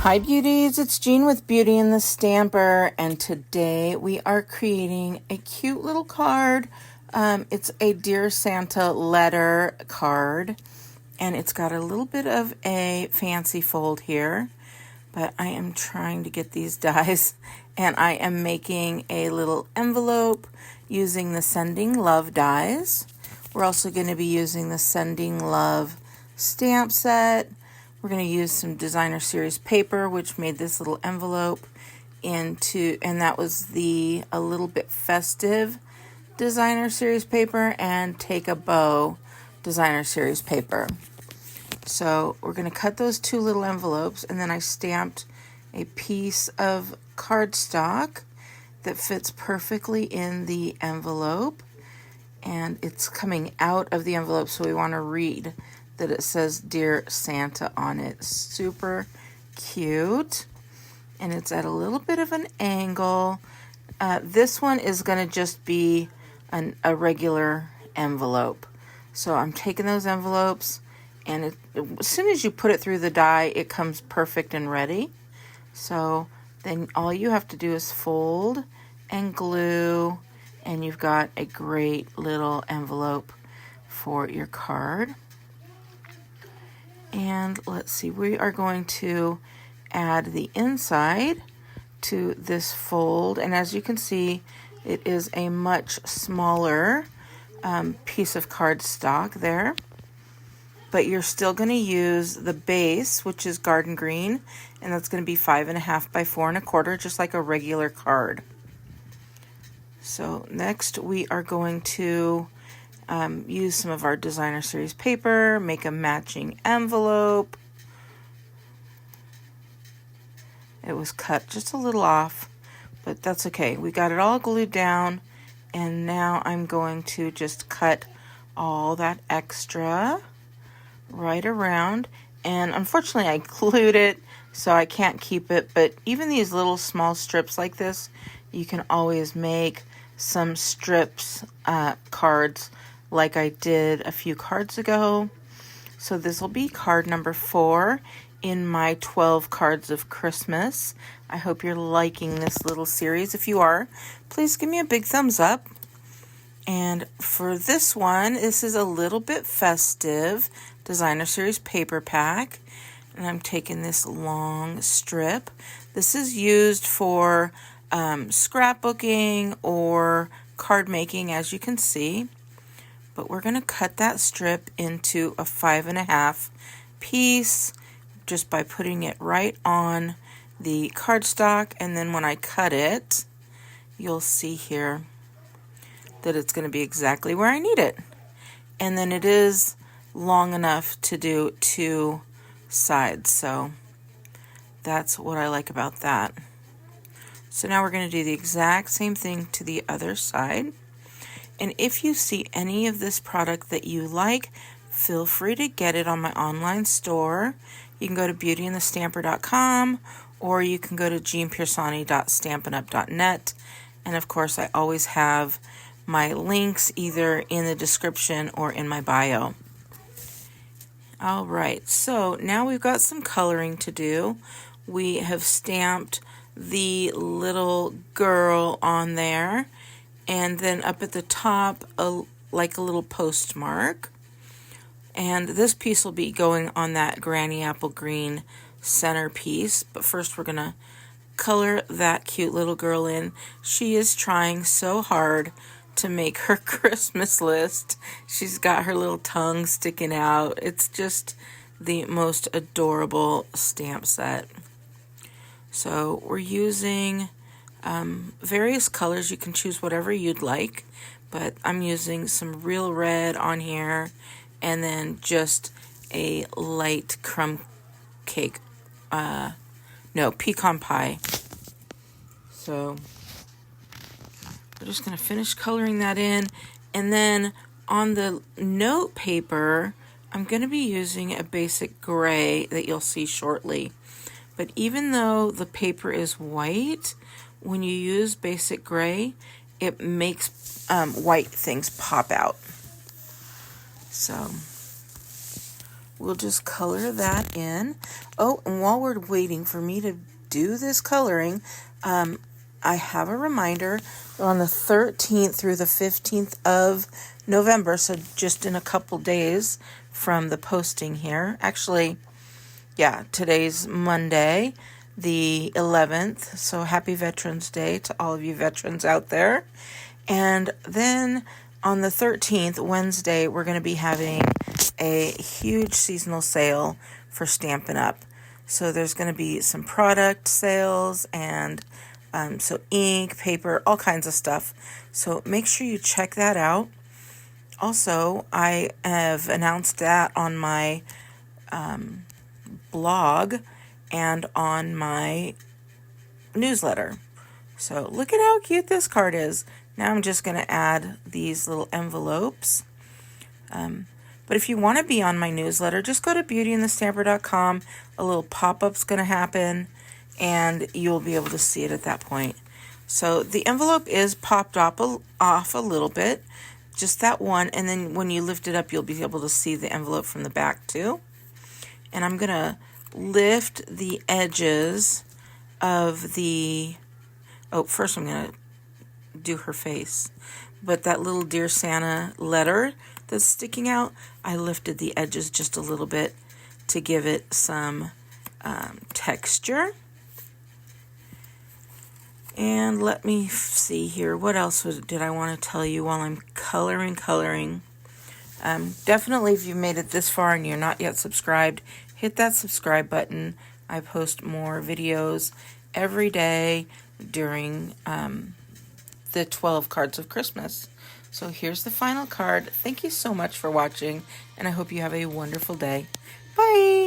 Hi beauties, it's Jean with Beauty and the Stamper, and today we are creating a cute little card. It's a Dear Santa letter card, and it's got a little bit of a fancy fold here, but I am trying to get these dies, and I am making a little envelope using the Sending Love dies. We're also going to be using the Sending Love stamp set. We're going to use some designer series paper, which made this little envelope into, and that was the a little bit festive designer series paper, and Take a Bow designer series paper. So we're going to cut those two little envelopes, and then I stamped a piece of cardstock that fits perfectly in the envelope, and it's coming out of the envelope, so we want to read that it says Dear Santa on it. Super cute, and it's at a little bit of an angle. This one is going to just be a regular envelope. So I'm taking those envelopes, and as soon as you put it through the die, it comes perfect and ready. So then all you have to do is fold and glue, and you've got a great little envelope for your card. And let's see, we are going to add the inside to this fold. And as you can see, it is a much smaller piece of cardstock there. But you're still going to use the base, which is garden green, and that's going to be 5.5 by 4 1/4, just like a regular card. So next we are going to use some of our designer series paper, make a matching envelope. It was cut just a little off, but that's okay. We got it all glued down, and now I'm going to just cut all that extra right around. And unfortunately I glued it, so I can't keep it, but even these little small strips like this, you can always make some strips, cards, like I did a few cards ago. So this will be card number 4 in my 12 cards of Christmas. I hope you're liking this little series. If you are, please give me a big thumbs up. And for this one, this is a little bit festive designer series paper pack, and I'm taking this long strip. This is used for scrapbooking or card making, as you can see. But we're going to cut that strip into a 5.5 piece just by putting it right on the cardstock. And then when I cut it, you'll see here that it's going to be exactly where I need it. And then it is long enough to do 2 sides. So that's what I like about that. So now we're going to do the exact same thing to the other side. And if you see any of this product that you like, feel free to get it on my online store. You can go to beautyandthestamper.com, or you can go to jeanpiersanti.stampinup.net. And of course, I always have my links either in the description or in my bio. All right, so now we've got some coloring to do. We have stamped the little girl on there, and then up at the top, like a little postmark. And this piece will be going on that granny apple green centerpiece. But first we're going to color that cute little girl in. She is trying so hard to make her Christmas list. She's got her little tongue sticking out. It's just the most adorable stamp set. So we're using various colors. You can choose whatever you'd like, but I'm using some real red on here, and then just a light crumb cake, pecan pie. So we're just going to finish coloring that in, and then on the note paper, I'm going to be using a basic gray that you'll see shortly. But even though the paper is white, when you use basic gray, it makes white things pop out. So we'll just color that in. Oh, and while we're waiting for me to do this coloring, I have a reminder on the 13th through the 15th of November, so just in a couple days from the posting here. Actually, yeah, today's Monday, the 11th, so happy Veterans Day to all of you veterans out there. And then on the 13th, Wednesday, we're going to be having a huge seasonal sale for Stampin' Up! So there's going to be some product sales and so ink, paper, all kinds of stuff. So make sure you check that out. Also, I have announced that on my blog and on my newsletter. So look at how cute this card is. Now I'm just going to add these little envelopes. But if you want to be on my newsletter, just go to beautyandthestamper.com. A little pop-up's going to happen, and you'll be able to see it at that point. So the envelope is popped off a little bit, just that one, and then when you lift it up, you'll be able to see the envelope from the back too. And I'm going to lift the edges of the... Oh, first I'm going to do her face. But that little Dear Santa letter that's sticking out, I lifted the edges just a little bit to give it some texture. And let me see here. What else did I want to tell you while I'm coloring? Definitely, if you've made it this far and you're not yet subscribed, hit that subscribe button. I post more videos every day during the 12 cards of Christmas. So here's the final card. Thank you so much for watching, and I hope you have a wonderful day. Bye!